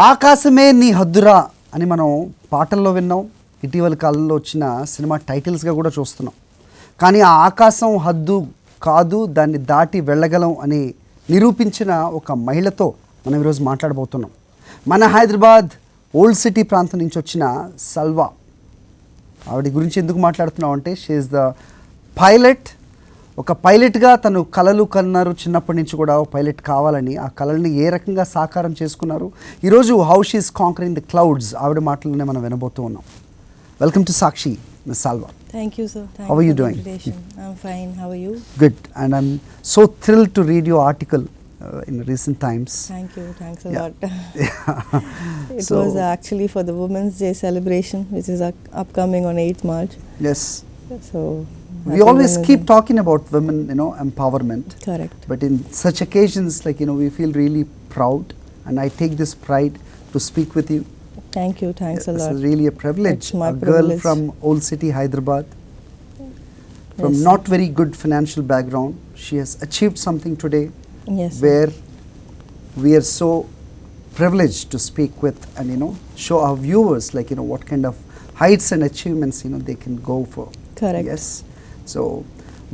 ఆకాశమే నీ హద్దురా అని మనం పాటల్లో విన్నాం, ఇటీవల కాలంలో వచ్చిన సినిమా టైటిల్స్గా కూడా చూస్తున్నాం. కానీ ఆ ఆకాశం హద్దు కాదు, దాన్ని దాటి వెళ్ళగలం అని నిరూపించిన ఒక మహిళతో మనం ఈరోజు మాట్లాడబోతున్నాం. మన హైదరాబాద్ ఓల్డ్ సిటీ ప్రాంతం నుంచి వచ్చిన సల్వా. ఆవిడ గురించి ఎందుకు మాట్లాడుతున్నాం అంటే షీ ఈజ్ ద పైలట్. ఒక పైలట్గా తను కలలు కన్నారు, చిన్నప్పటి నుంచి కూడా ఒక పైలట్ కావాలని. ఆ కళల్ని ఏ రకంగా సాకారం చేసుకున్నారు, ఈరోజు how she is conquering the clouds, ఆవిడ మాటలనే మనం వినబోతూ ఉన్నాం. Welcome to Sakshi, miss Salva. Thank you, sir. How are you doing? I'm fine. How are you? Good. And I'm so thrilled to read your article in recent times. Thank you. Thanks a Yeah. lot. Yeah. It So- was actually for the Women's Day celebration, which is upcoming on 8th March. Yes. So We happy always Women's keep Day. talking about women, empowerment. Correct. But in such occasions, we feel really proud. And I take this pride to speak with you. Thank you. Thanks a This lot. is really a privilege. It's my A girl privilege. from Old City, Hyderabad, from Yes. not very good financial background. She has achieved something today Yes. sir. where we are so privileged to speak with and show our viewers what kind of heights and achievements they can go for. Correct. Yes. So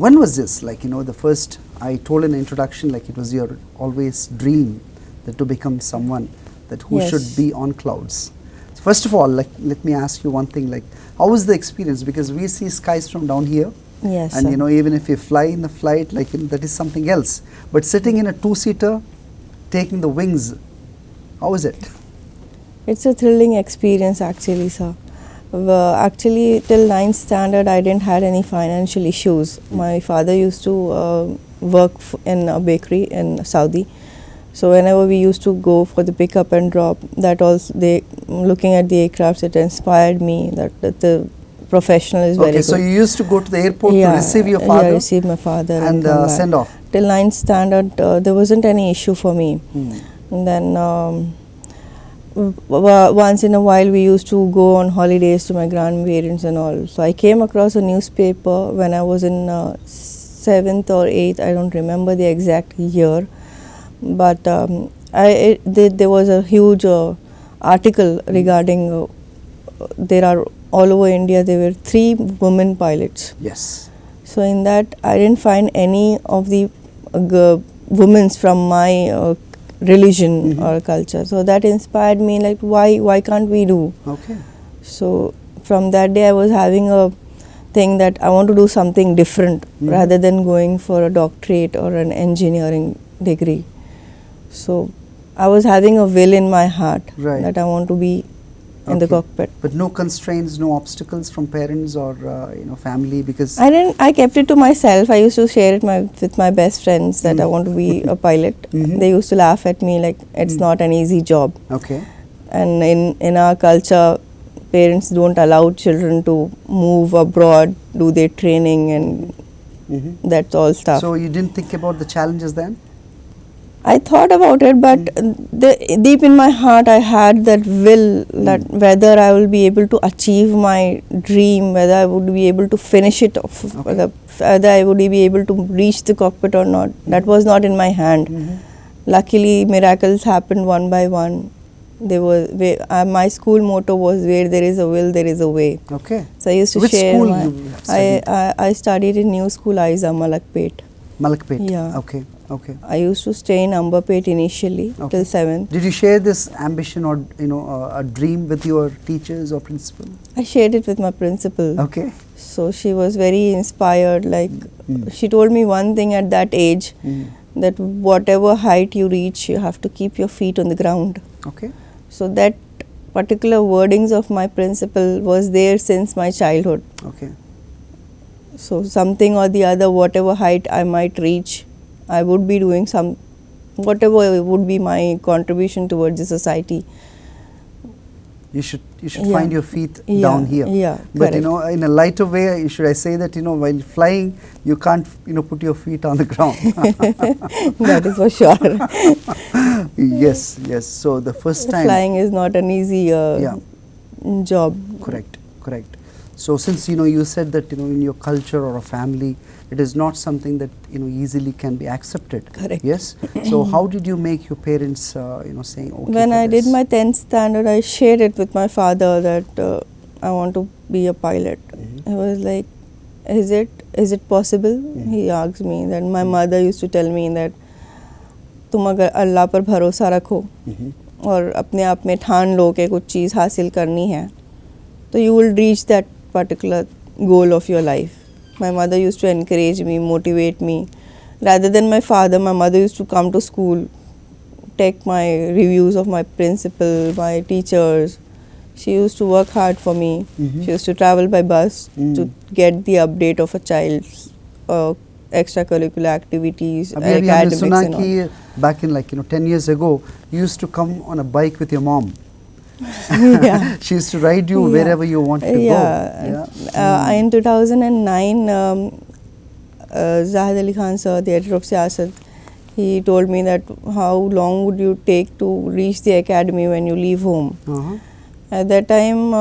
when was this? The first I told in the introduction, it was your always dream that to become someone that who Yes. should be on clouds. So first of all, let me ask you one thing, how was the experience? Because we see skies from down here. Yes. And sir. even if you fly in the flight, that is something else. But sitting in a two-seater, taking the wings, how is it? It's a thrilling experience actually, sir. Actually, till 9th standard, I didn't had any financial issues. My father used to work in a bakery in Saudi. So whenever we used to go for the pickup and drop, that also looking at the aircrafts, it inspired me that the professional is very Okay, good. so you used to go to the airport to receive your father Yeah, receive my father and come back. send off. Till 9th standard, there wasn't any issue for me. And then once in a while we used to go on holidays to my grandparents and all. So I came across a newspaper when I was in 7th or 8th, I don't remember the exact year. But there was a huge article regarding there are all over India there were 3 women pilots. Yes. So in that I didn't find any of the women from my religion or culture. So that inspired me, why can't we do? Okay. So from that day I was having a thing that I want to do something different rather than going for a doctorate or an engineering degree. So I was having a will in my heart Right. that I want to be in the Okay. cockpit. But no constraints, no obstacles from parents or family, because I kept it to myself. I used to share it with my best friends that I want to be a pilot. They used to laugh at me like it's not an easy job. okay. And in our culture, parents don't allow children to move abroad, do their training and that's all stuff. So you didn't think about the challenges then? I thought about it, but deep in my heart I had that will that whether I will be able to achieve my dream, whether I would be able to finish it off, whether I would be able to reach the cockpit or not, that was not in my hand. Luckily miracles happened one by one. My school motto was, where there is a will there is a way. Okay. So I used to Which share school my you studied? I studied in New School Aiza, Malakpet. Malakpet. Yeah. Okay. Okay. I used to stay in Amberpet initially Okay. till 7th. Did you share this ambition or a dream with your teachers or principal? I shared it with my principal. Okay. So she was very inspired. She told me one thing at that age, that whatever height you reach, you have to keep your feet on the ground. Okay. So that particular wordings of my principal was there since my childhood. Okay. So something or the other, whatever height I might reach, I would be doing whatever would be my contribution towards the society. You should Yeah. find your feet Yeah, down here. yeah, But correct. in a lighter way, should I say that while flying you can't put your feet on the ground? That is for sure. Yes. Yes. So the first time. Flying is not an easy Yeah. job. Correct. So since you said that in your culture or a family it is not something that easily can be accepted. Correct. Yes. So how did you make your parents saying okay? When for I this? did my 10th standard, I shared it with my father that I want to be a pilot. He was like, is it possible? He asked me that. My mother used to tell me that तुम अगर अल्लाह पर भरोसा रखो और अपने आप में ठान लो कि कुछ चीज़ हासिल करनी है तो you will reach that particular goal of your life. My mother used to encourage me, motivate me. Rather than my father, my mother used to come to school, take my reviews of my principal, my teachers. She used to work hard for me. She used to travel by bus to get the update of a child's extracurricular activities, अभी हमने academics सुना and all. कि back in 10 years ago you used to come on a bike with your mom. Yeah. She used to ride you wherever you wanted to go. In 2009, Zahid Ali Khan sir, the editor of Siyasat, he told me that how long would you take to reach the academy when you leave home. At that time,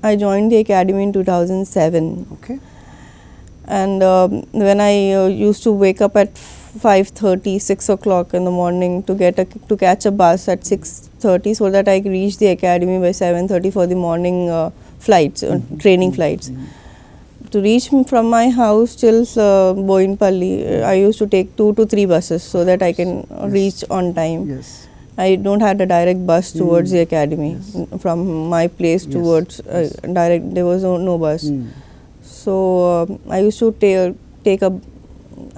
I joined the academy in 2007. Okay. And when I used to wake up at 5:30, 6 o'clock in the morning to catch a bus at 6:30 so that I could reach the academy by 7:30 for the morning flights, training flights. To reach from my house till Boinpalli, I used to take 2 to 3 buses so that I can reach on time. Yes. I don't had a direct bus towards the academy. From my place towards direct, there was no bus. So I used to take a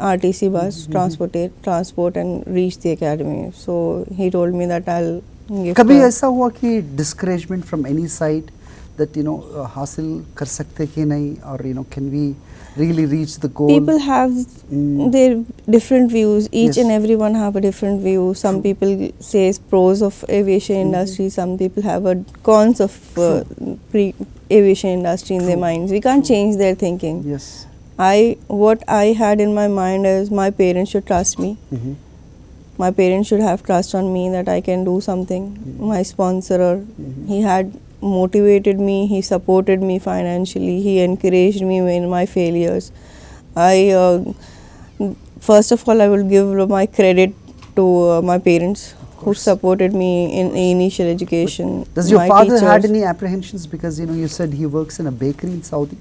RTC bus, transport and reach the academy. So he told me that I'll give. कभी ऐसा हुआ कि discouragement from any side that हासिल कर सकते कि नहीं और can we really reach the goal? People have their different views. Each Yes. and everyone have a different view. Some people say pros of aviation industry. Some people have a cons of aviation industry in their minds. We can't change their thinking. Yes. What I had in my mind is my parents should trust me. My parents should have trust on me that I can do something. My sponsor, he had motivated me, he supported me financially, he encouraged me in my failures. First of all, I will give my credit to my parents who supported me in initial education. Does your my father teachers. had any apprehensions because you said he works in a bakery in Saudi?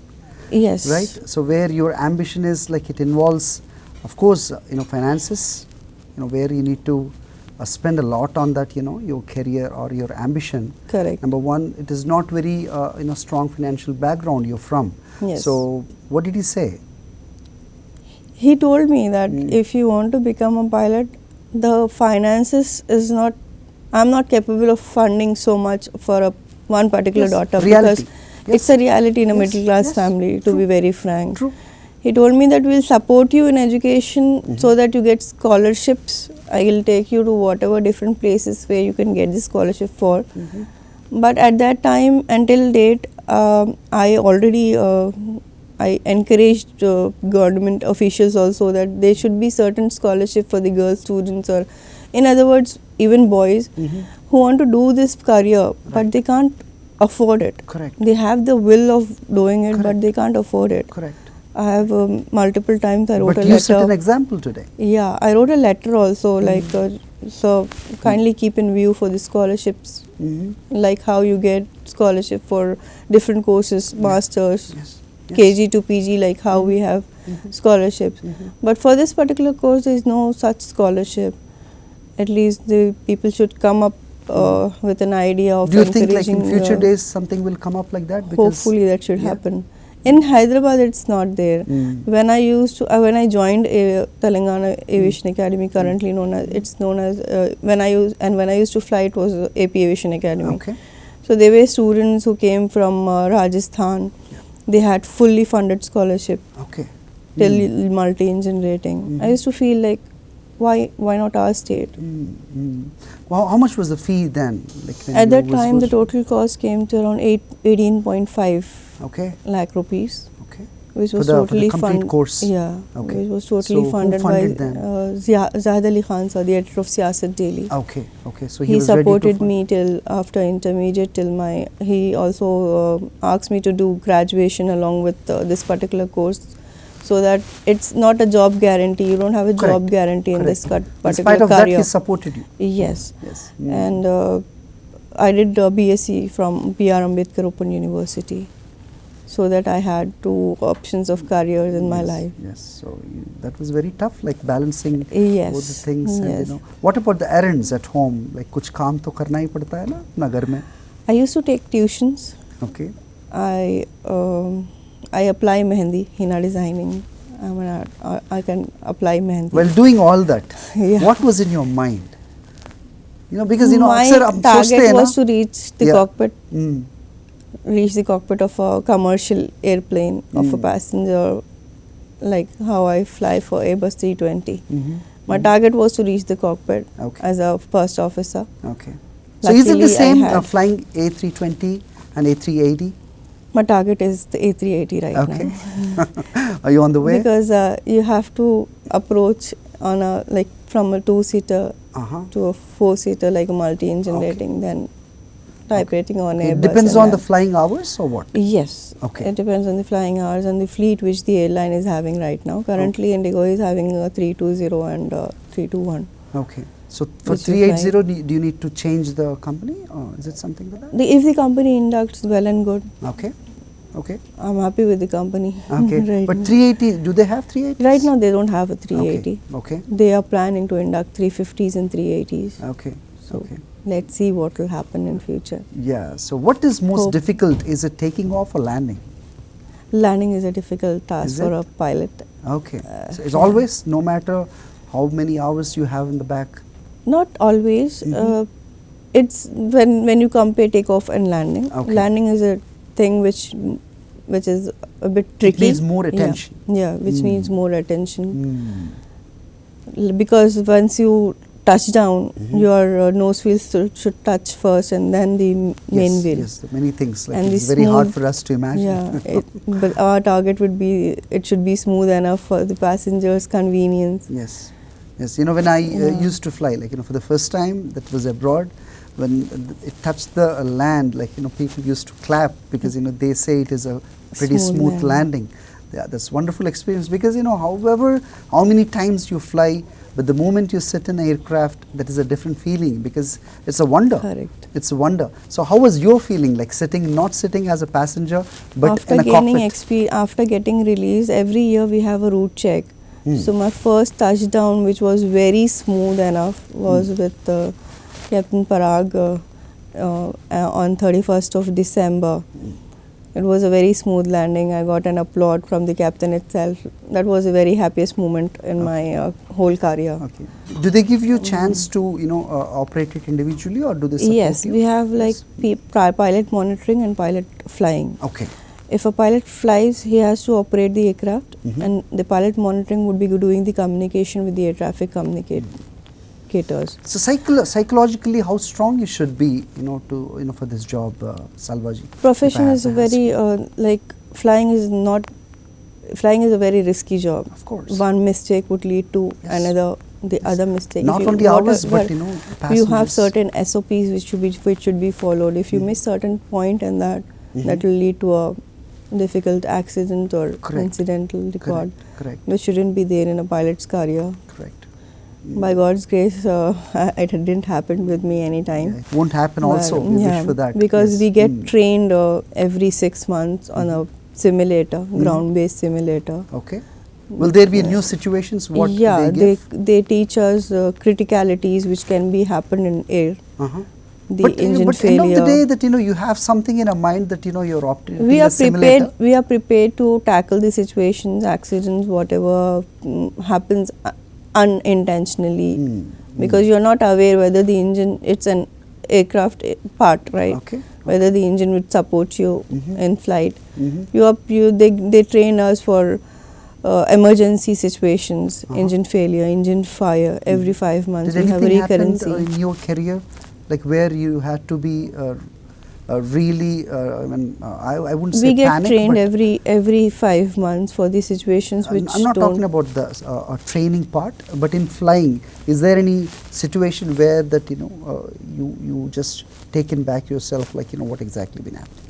Yes. Right? So where your ambition is it involves of course finances, where you need to spend a lot on that, your career or your ambition. Correct. Number one, it is not very strong financial background you're from. Yes. So what did he say? He told me that if you want to become a pilot, the finances is not, I'm not capable of funding so much for one particular daughter. Reality. Because it's a reality in a middle class family, to be very frank. True. He told me that we'll support you in education so that you get scholarships. I will take you to whatever different places where you can get the scholarship for. But at that time, until date, I already I encouraged government officials also that there should be certain scholarship for the girl students, or in other words, even boys who want to do this career, but they can't afford it. Correct. They have the will of doing it, but they can't afford it. Correct. I have multiple times I wrote But a you letter. set an example today. Yeah, I wrote a letter also, like, so kindly keep in view for the scholarships, like how you get scholarship for different courses, masters, KG to PG, like how we have scholarships. But for this particular course, there is no such scholarship. At least the people should come up with an idea of Do you think encouraging. in future days something will come up like that? Because Hopefully that should happen. In Hyderabad, it's not there. When I joined Telangana Aviation Academy, currently known as when I used to fly, it was AP Aviation Academy. Okay. So there were students who came from Rajasthan. They had fully funded scholarship. Okay. Till multi-engine rating. I used to feel like, why not our state? Well, how much was the fee then? When At you that was time, the supposed total cost came to around 18.5 Okay. lakh rupees. Okay. which was for the totally complete funded. course. Yeah, Okay. which was totally So funded who funded by then? Zahid Ali Khan sir, the editor of Siyasat Daily. Okay, okay. So He was ready to supported fund. me till after intermediate till my. He also asked me to do graduation along with this particular course, so that it's not a job guarantee. You don't have a job Correct, guarantee in this correct. particular In spite of career. that, he supported you. Yes. Yes. And I did BSc from B.R. Ambedkar Open University, so that I had two options of careers in my Yes, life. Yes. So that was very tough, like balancing Yes, both the things. And, yes. what about the errands at home? Like कुछ काम तो करना ही पड़ता है ना अपना घर में. I used to take tuitions. Okay. I apply mehendi, henna designing. I can apply mehendi. While doing all that, Yeah. what was in your mind? Because my अक्सर हम सोचते target हैं ना. was to reach the Yeah. cockpit, Mm. reach the cockpit of a commercial airplane of a passenger, like how I fly for Airbus 320. Mhm. My target was to reach the cockpit Okay. as a first officer. Okay. So is it the Luckily, I same had- flying A320 and A380? My target is the A380 right Okay. now. Are you on the way? Because you have to approach on a like from a two-seater Uh-huh. to a four-seater, like a multi-engine Okay. rating, then type rating on It Airbus. depends and on the that. flying hours or what? Yes. Okay. It depends on the flying hours and the fleet which the airline is having right now. Currently, Indigo is having a 320 and 321. Okay. So for Which you 380, do you need to change the company or is it something like that? If the company inducts, well and good. Okay. Okay. I'm happy with the company. Okay. right But now. 380, do they have 380? Right now, they don't have a 380. Okay. They are planning to induct 350s and 380s. Okay. So Okay. let's see what will happen in future. Yeah. So what is most Hope. difficult? Is it taking off or landing? Landing is a difficult task Is for it? a pilot. Okay. So it's always, no matter how many hours you have in the back? Not always. Mhm. It's when you compare takeoff and landing. Okay. Landing is a thing which is a bit tricky. needs more attention. Yeah, which Mm. needs more attention. Mm. Because once you touch down, Mhm. your nose wheel should touch first and then the main Yes, wheel. yes, many things. Like And it's the very hard smooth- for us to imagine. Yeah, but our target would be, it should be smooth enough for the passengers' convenience. Yes, yes. When I Yeah. used to fly, like for the first time, that was abroad. When it touched the land, like people used to clap because they say it is a pretty Smooth smooth landing. Yeah, that's wonderful experience because however, how many times you fly, but the moment you sit in an aircraft, that is a different feeling because it's a wonder. Correct. It's a wonder. So how was your feeling, like not sitting as a passenger, but After in a gaining cockpit? after getting released, every year we have a route check. Hmm. So my first touchdown, which was very smooth enough, was with Captain Parag on 31st of December. It was a very smooth landing. I got an applaud from the captain itself. That was the very happiest moment in my whole career. Okay. Do they give you a chance to operate it individually, or do they support Yes, you? we have like Yes. pilot monitoring and pilot flying. Okay. If a pilot flies, he has to operate the aircraft, Mhm. and the pilot monitoring would be doing the communication with the air traffic communicators. So psychologically, how strong you should be, to for this job, Salvaji? Profession If I is a have to ask very you. like flying is a very risky job. Of course. One mistake would lead to Yes. the other mistake. Not If you- only what- ours, but you passengers. have certain SOPs which should be followed. If you miss certain point in that, that will lead to a difficult accident or Correct. incidental record, Correct. which shouldn't be there in a pilot's career. Correct. By God's grace, it didn't happen with me anytime. Yeah, it won't happen also. But, We yeah, wish for that. because Yes. we get Mm. trained every 6 months on a simulator, ground-based simulator. Okay. Will there be new situations? What Yeah, they give? they teach us criticalities which can be happen in air. Uh-huh. The but engine but failure. end of the day, that you have something in a mind that you're operating we a are simulator. prepared. We are prepared to tackle the situations, accidents, whatever happens unintentionally, because you're not aware whether the engine, it's an aircraft part, right? Okay. Whether the engine would support you Mhm. in flight. Mhm. They train us for emergency situations, Uh-huh. engine failure, engine fire. Every 5 months Did we have a anything happen recurrency. in your career, like where you had to be really, I wouldn't say We get panic, trained but every 5 months for the situations which I'm not don't. talking about the training part, but in flying, is there any situation where that you just taken back yourself, like what exactly been happening?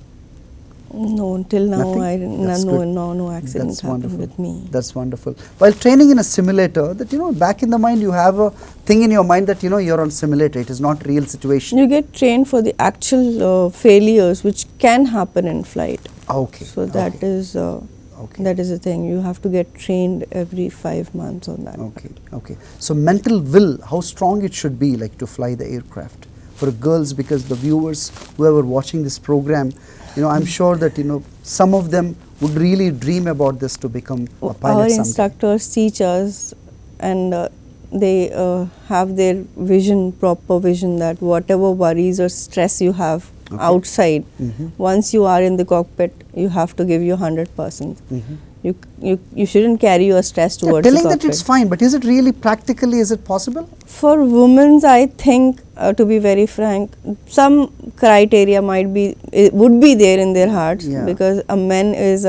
No, until now, Nothing? That's good. no accident That's happened wonderful. with me. That's wonderful. While training in a simulator, that back in the mind you have a thing in your mind that you're on simulator. It is not real situation. You get trained for the actual failures which can happen in flight. Okay. So that is Okay. that is the thing. You have to get trained every 5 months on that. Okay. Okay. So mental will, how strong it should be, like to fly the aircraft for girls, because the viewers, whoever watching this program, I'm sure that some of them would really dream about this to become a pilot Our someday. instructors teach us, and they have their vision, proper vision, that whatever worries or stress you have outside, once you are in the cockpit, you have to give your 100%. You shouldn't carry your stress towards the telling cockpit. that it's fine, but is it really practically, is it possible? For women, I think, to be very frank, some criteria would be there in their hearts, Yeah. because a man is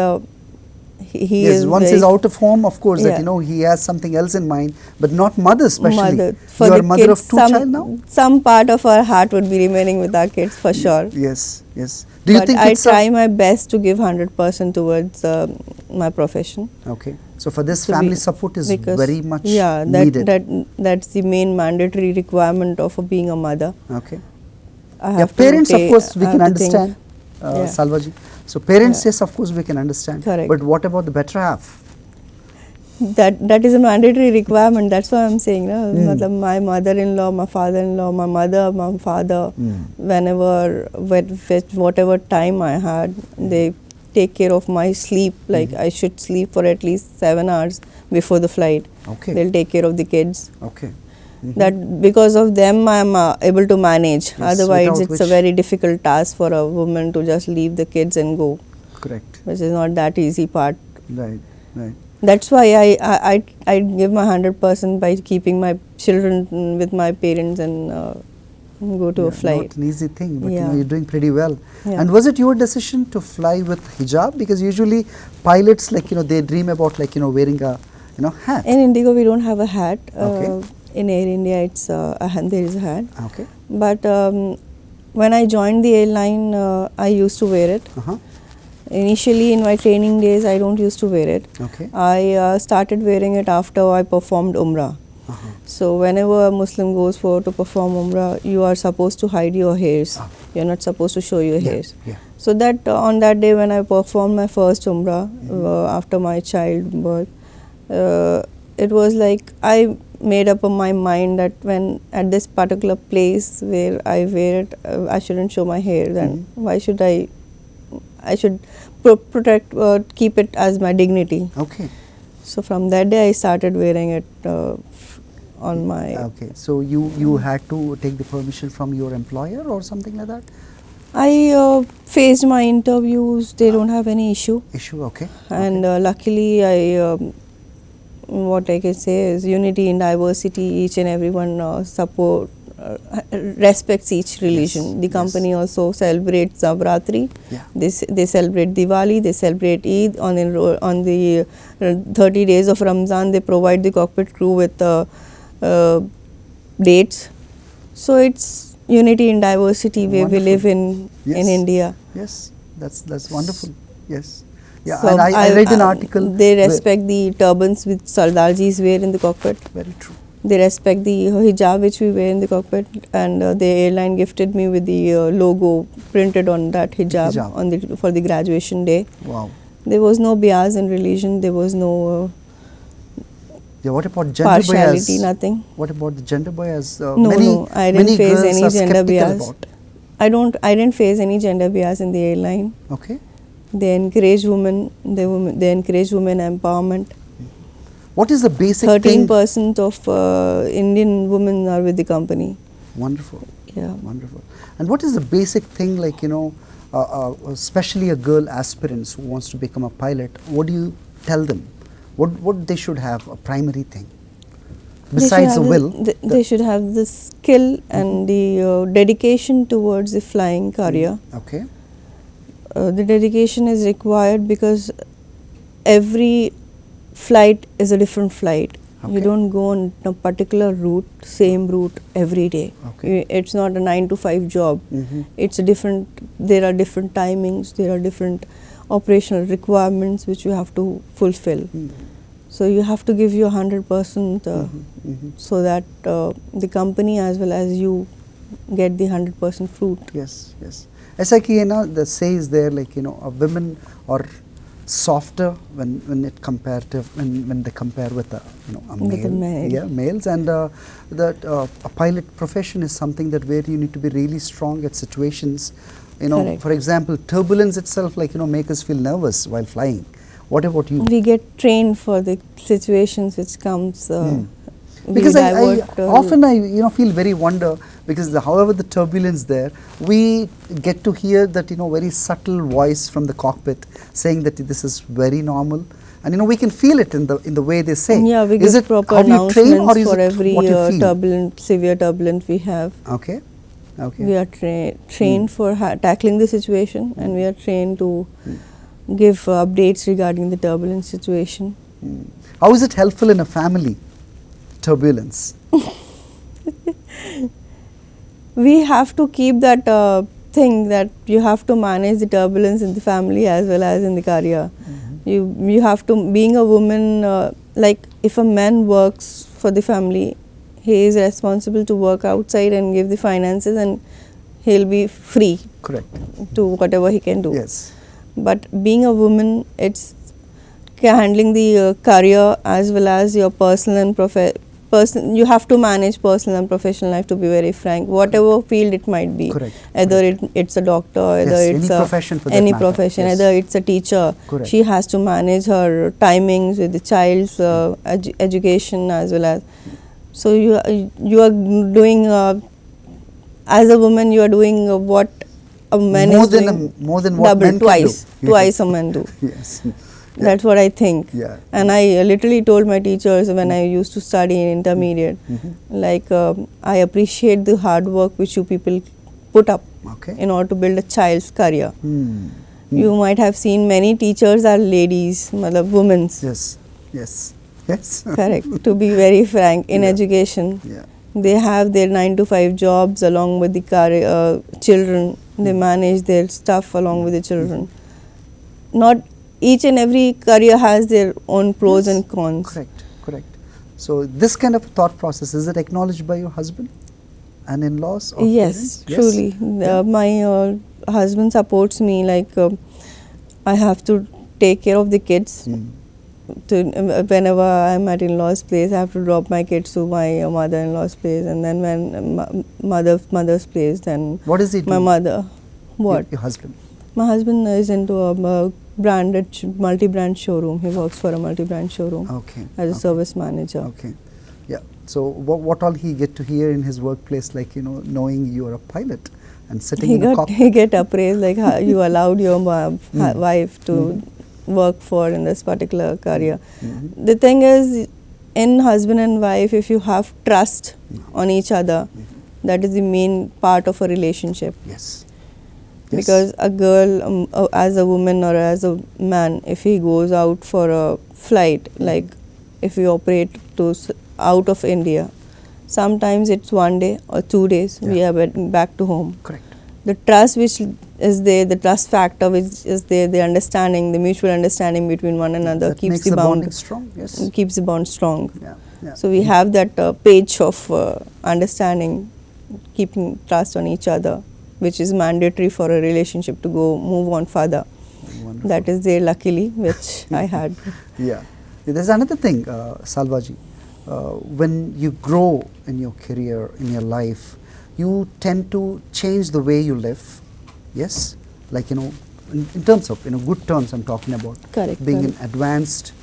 he Yes, is once very he's out of home, of course, that Yeah. he has something else in mind, but not mother especially. mother. For You are the mother kids, of two child now? some part of our heart would be remaining with our kids for sure. Yes, yes. Do you But think I it's try my best to give 100% towards my profession. okay? So for this, To family be- support is because very much that needed. that's the main mandatory requirement of being a mother. Okay. I Yeah, have to parents, of pay- course, we I can have to think. understand, Yeah. Salvaji. So parents, Yeah. yes, of course, we can understand. Correct. But what about the better half? That is a mandatory requirement. That's why I'm saying, no? Mm. My mother-in-law, my father-in-law, my mother, my father, whatever time I had, they take care of my sleep. Like I should sleep for at least 7 hours before the flight. Okay. They'll take care of the kids. Okay. That because of them, I'm able to manage. Yes, Otherwise, without it's a which- very difficult task for a woman to just leave the kids and go, Correct. which is not that easy part. Right. Right. That's why I give my 100% by keeping my children with my parents and go to a flight. Not an easy thing, but Yeah. you're doing pretty well. Yeah. And was it your decision to fly with hijab? Because usually pilots, like they dream about wearing a hat. In Indigo, we don't have a hat. Okay. In Air India, it's there is a hat. Okay. But when I joined the airline, I used to wear it. Uh-huh. Initially, in my training days, I don't used to wear it. Okay. I started wearing it after I performed Umrah. Uh-huh. So whenever a Muslim goes to perform Umrah, you are supposed to hide your hairs. You're not supposed to show your hairs. Yeah. So that on that day when I performed my first Umrah after my childbirth, it was like I made up my mind that when at this particular place where I wear it, I shouldn't show my hair. Then why should I should protect, keep it as my dignity. Okay. So from that day I started wearing it on my. Okay. So you had to take the permission from your employer or something like that? I faced my interviews. They don't have any issue. Okay. And luckily I what I can say is unity in diversity. Each and everyone respects each religion. Yes, The company also celebrates Navratri. Yeah. They celebrate Diwali. They celebrate Eid. On the 30 days of Ramzan, they provide the cockpit crew with dates. So it's unity in diversity where we live in India. Yes, that's wonderful. Yes. Yeah, So and I read an article. They respect the turbans which Sardarjis wear in the cockpit. Very true. They respect the hijab which we wear in the cockpit, and the airline gifted me with the logo printed on that hijab. For the graduation day. Wow. There was no bias in religion. There was no Yeah, what about gender partiality. bias? Nothing. What about the gender bias? No, I didn't face girls any are gender skeptical bias. about. I didn't face any gender bias in the airline. Okay. They encourage women. They encourage women empowerment. What is the basic thing? 13% of Indian women are with the company. Wonderful. Yeah. Wonderful. And what is the basic thing, like, especially a girl aspirants who wants to become a pilot, what do you tell them? What they should have, a primary thing? besides the will. They should have the skill and the dedication towards the flying career. Okay. The dedication is required because every flight is a different flight. Okay. You don't go on a particular route, same route every day. Okay. It's not a 9 to 5 job. It's a different. There are different timings. There are different operational requirements which you have to fulfill. So you have to give your 100% so that the company as well as you get the 100% fruit. Yes, yes. ऐसा कि the say is there, like women are softer when it comparative when they compare with a a With a male. male. Yeah, males, and that a pilot profession is something that where you need to be really strong at situations. Correct. For example, turbulence itself, like make us feel nervous while flying. What about you? We get trained for the situations which comes. Because I often feel very wonder, because however the turbulence there, we get to hear that very subtle voice from the cockpit saying that this is very normal, and we can feel it in the way they say. Yeah, we is give it proper how you train, or announcements is for it every what you feel? turbulent, severe turbulence we have. Okay, okay. We are trained for tackling the situation, and we are trained to give updates regarding the turbulent situation. How is it helpful in a family? Turbulence. We have to keep that thing that you have to manage the turbulence in the family as well as in the career. You have to, being a woman, like if a man works for the family, he is responsible to work outside and give the finances, and he'll be free Correct. to whatever he can do. Yes. But being a woman, it's handling the career as well as your personal and you have to manage personal and professional life, to be very frank, whatever field it might be. Correct. Either it's a doctor, either Yes, it's any profession for that any matter. profession, Yes. either it's a teacher. Correct. She has to manage her timings with the child's education as well as. So you are doing as a woman, you are doing what a man more is than doing. more than what double, men twice, can do. twice a man do. Yes. That's what I think. Yeah. And I literally told my teachers when I used to study in intermediate, like I appreciate the hard work which you people put up Okay. in order to build a child's career. You might have seen many teachers are ladies, women. Yes. Yes. Yes. Correct. To be very frank, in Yeah. education, Yeah. they have their 9 to 5 jobs along with the children. They manage their stuff along with the children. Not each and every career has their own pros Yes. and cons. Correct. Correct. So this kind of thought process, is it acknowledged by your husband and in-laws? Or Yes, parents? truly. My husband supports me. Like I have to take care of the kids. Whenever I'm at in-laws' place, I have to drop my kids to my mother-in-law's place, and then when mother's place, then What does he do? my mother. What? Your husband. My husband is into a branded multi-brand showroom. He works for a multi-brand showroom Okay. as a okay. service manager. Okay. Yeah. So what all he get to hear in his workplace, like knowing you are a pilot and sitting in a cockpit? He get appraised like how you allowed your wife to work for in this particular career. The thing is, in husband and wife, if you have trust on each other, that is the main part of a relationship. Yes. Because a girl, as a woman or as a man, if he goes out for a flight, like if we operate out of India, sometimes it's 1 day or 2 days, we are back to home. Correct. The trust which is there, the trust factor which is there, the understanding, the mutual understanding between one another That keeps makes the bond bonding strong. Yes. keeps the bond strong. Yeah. Yeah. So we have that page of understanding, keeping trust on each other, which is mandatory for a relationship to move on further. Wonderful. That is there, luckily, which I had. Yeah. There's another thing, Salvaji. When you grow in your career, in your life, you tend to change the way you live. Yes? Like, in terms of, good terms I'm talking about. Correct. Being correct. an advanced.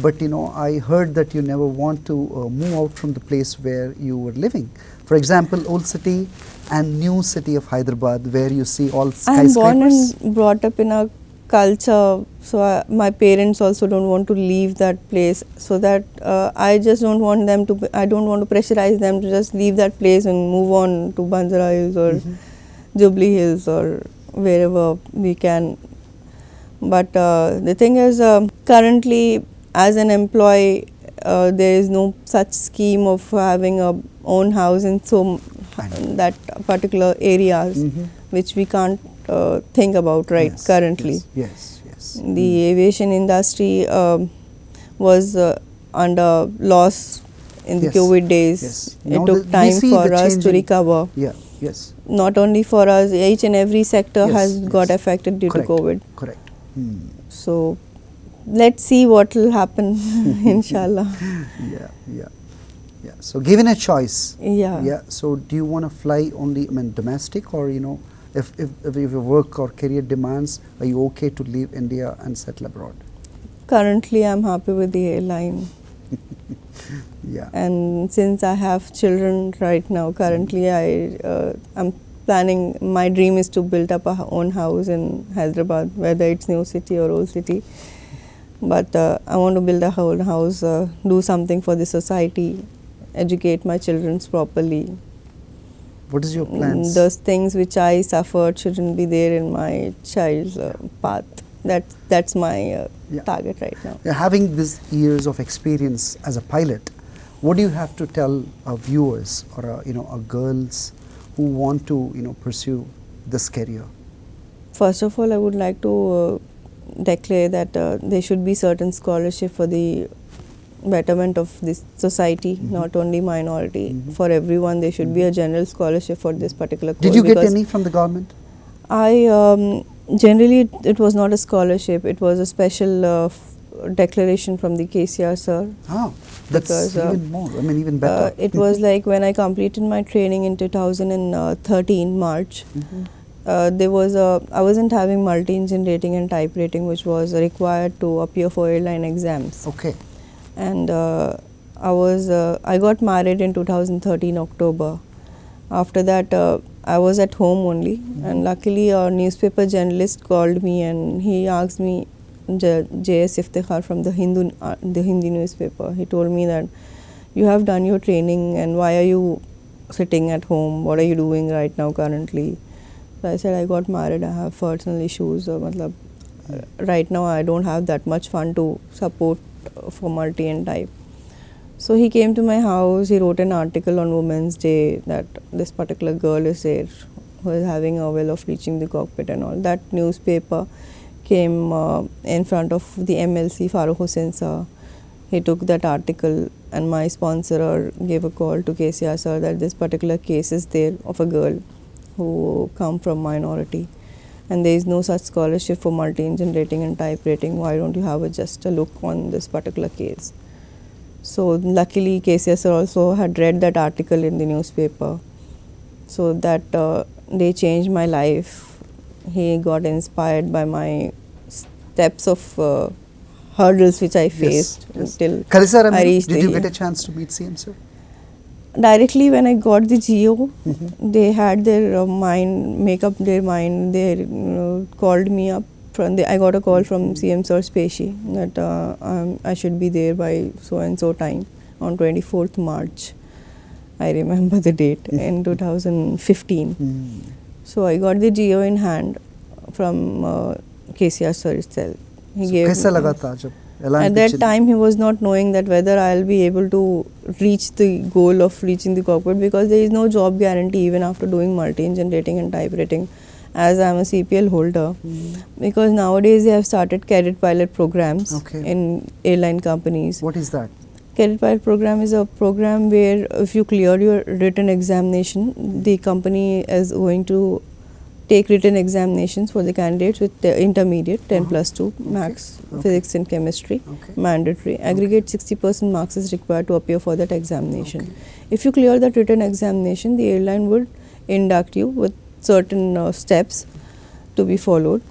But, I heard that you never want to move out from the place where you were living. For example, Old City and new city of Hyderabad, where you see all I am born skyscrapers. and brought up in a culture. So my parents also don't want to leave that place. So that I just don't want them to. I don't want to pressurize them to just leave that place and move on to Banjara Hills or Jubilee Hills or wherever we can. But the thing is, currently as an employee, there is no such scheme of having a own house in that particular areas, which we can't think about currently. Yes, yes. The aviation industry was under loss in the Yes, COVID days. yes. It Now took we time see for the us to changing- recover. Yeah, yes. Not only for us, each and every sector Yes, has got yes. affected due Correct, to COVID. Correct. So let's see what will happen, inshallah. Yeah, yeah, yeah. So given a choice, Yeah. yeah. So do you want to fly only, I mean, domestic, or if your work or career demands, are you okay to leave India and settle abroad? Currently, I'm happy with the airline. Yeah. And since I have children right now, currently I'm planning. My dream is to build up a own house in Hyderabad, whether it's new city or old city. But I want to build a whole house, do something for the society, educate my children properly. What is your plans? Those things which I suffered shouldn't be there in my child's path. That's my target right now. Having these years of experience as a pilot, what do you have to tell our viewers or our girls who want to pursue this career? First of all, I would like to declare that there should be certain scholarship for the betterment of this society, not only minority. For everyone, there should be a general scholarship for this particular course. Did you get any from the government? I generally it was not a scholarship. It was a special declaration from the KCR sir. Oh, that's Because, even more. I mean, even better. It was like when I completed my training in 2013 March. There was I wasn't having multi-engine rating and type rating, which was required to appear for airline exams. Okay. And I got married in 2013 October. After that, I was at home only, and luckily a newspaper journalist called me and he asked me, J.S. Iftikhar from the Hindi newspaper. He told me that you have done your training and why are you sitting at home? What are you doing right now currently? So I said I got married. I have personal issues. Right now I don't have that much fund to support for multi and type. So he came to my house. He wrote an article on Women's Day that this particular girl is there who is having a will of reaching the cockpit and all. That newspaper came in front of the MLC, Farooq Hussain sir. He took that article and my sponsor gave a call to KCR sir that this particular case is there of a girl who come from minority and there is no such scholarship for multi-engine rating and type rating. Why don't you have just a look on this particular case? So luckily KCR sir also had read that article in the newspaper. So that they changed my life. He got inspired by my steps of hurdles which I faced till Kalisa, I reached did you the get a chance to meet CM sir? Directly when I got the GO, they had their make up their mind. They called me up. I got a call from CM Sir Speshi that I should be there by so and so time on 24th March. I remember the date in 2015. So I got the GO in hand from KCR Sir itself. He gave कैसा लगा था जब ऐलान at that time he was not knowing that whether I'll be able to reach the goal of reaching the cockpit, because there is no job guarantee even after doing multi-engine rating and type rating, as I am a CPL holder. Because nowadays they have started cadet pilot programs in airline companies. What is that? Cadet pilot program is a program where if you clear your written examination, the company is going to take written examinations for the candidates with the intermediate 10 plus 2 max physics and chemistry mandatory. Aggregate 60% marks is required to appear for that examination. If you clear that written examination, the airline would induct you with certain steps to be followed.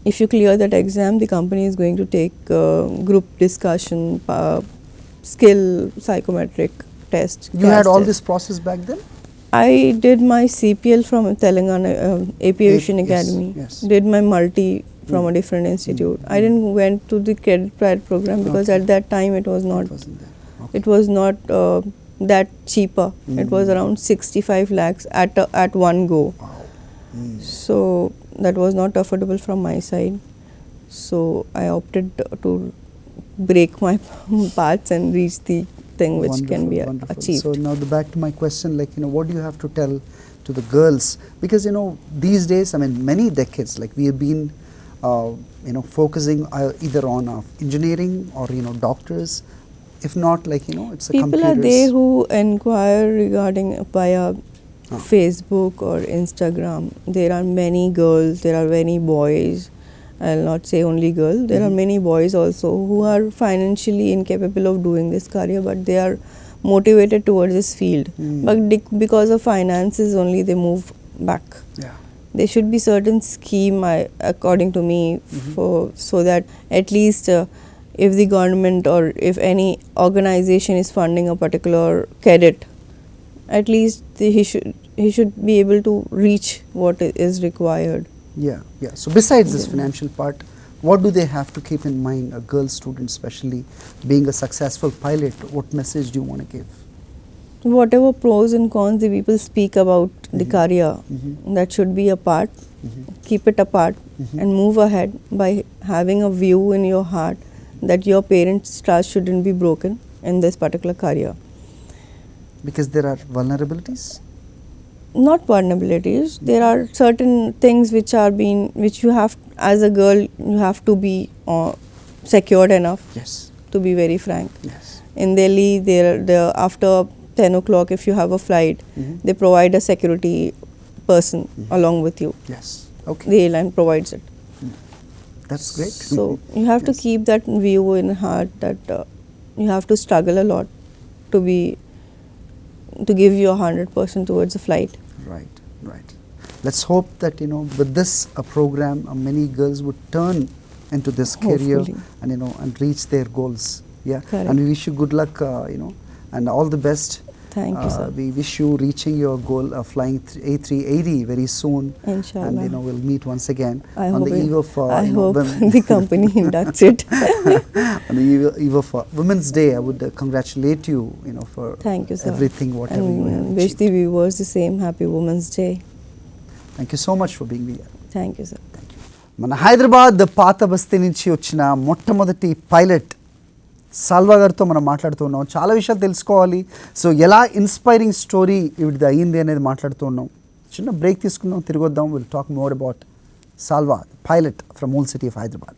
If you clear that exam, the company is going to take group discussion, skill psychometric test. You had all this process back then? I did my CPL from Telangana Aviation Academy. Yes. Did my multi from a different institute. I didn't went to the credit pride program because at that time it was not. It wasn't there. Okay. It was not that cheaper. It was around 65 lakhs at one go. Wow. So that was not affordable from my side. So I opted to break my paths and reach the thing which can be achieved. So now back to my question, like, what do you have to tell to the girls? Because, these days, I mean, many decades, like we have been, focusing either on engineering or, doctors. If not, like, it's a People are there who inquire regarding via Facebook or Instagram. There are many girls, there are many boys. I'll not say only girls. There are many boys also who are financially incapable of doing this career, but they are motivated towards this field. But because of finances only, they move back. Yeah. There should be certain scheme, according to me, so that at least if the government or if any organization is funding a particular cadet, at least he should be able to reach what is required. Yeah. So besides this financial part, what do they have to keep in mind, a girl student especially, being a successful pilot? What message do you want to give? Whatever pros and cons the people speak about the career, that should be apart. Keep it apart and move ahead by having a view in your heart that your parents' trust shouldn't be broken in this particular career. Because there are vulnerabilities? Not vulnerabilities. There are certain things which you have, as a girl, you have to be secured enough. Yes. To be very frank. Yes. In Delhi, there after 10 o'clock, if you have a flight, they provide a security person along with you. Yes. Okay. The airline provides it. That's great. So you have to keep that view in heart that you have to struggle a lot to give your 100% towards a flight. Right. Let's hope that, with this program, many girls would turn into this career and, and reach their goals. Yeah. Correct. And we wish you good luck, and all the best. Thank you, sir. We wish you reaching your goal of flying A380 very soon. Inshallah. And, we'll meet once again I on hope the eve of, I hope the company inducts it. on the eve of Women's Day. I would congratulate you, for Thank you, sir. everything, whatever you have wish achieved. the viewers the same. Happy Women's Day. Thank you so much for being here. Thank you, sir. మన హైదరాబాద్ పాత బస్తీ నుంచి వచ్చిన మొట్టమొదటి pilot Salwa గారితో మనం మాట్లాడుతున్నాం. చాలా విషయాలు తెలుసుకోవాలి. సో ఎలా ఇన్స్పైరింగ్ స్టోరీ ఇవిడిది అయ్యింది అనేది మాట్లాడుతున్నాం. చిన్న బ్రేక్ తీసుకుందాం, తిరిగి వద్దాం. Will talk more about Salva, pilot from old city of Hyderabad.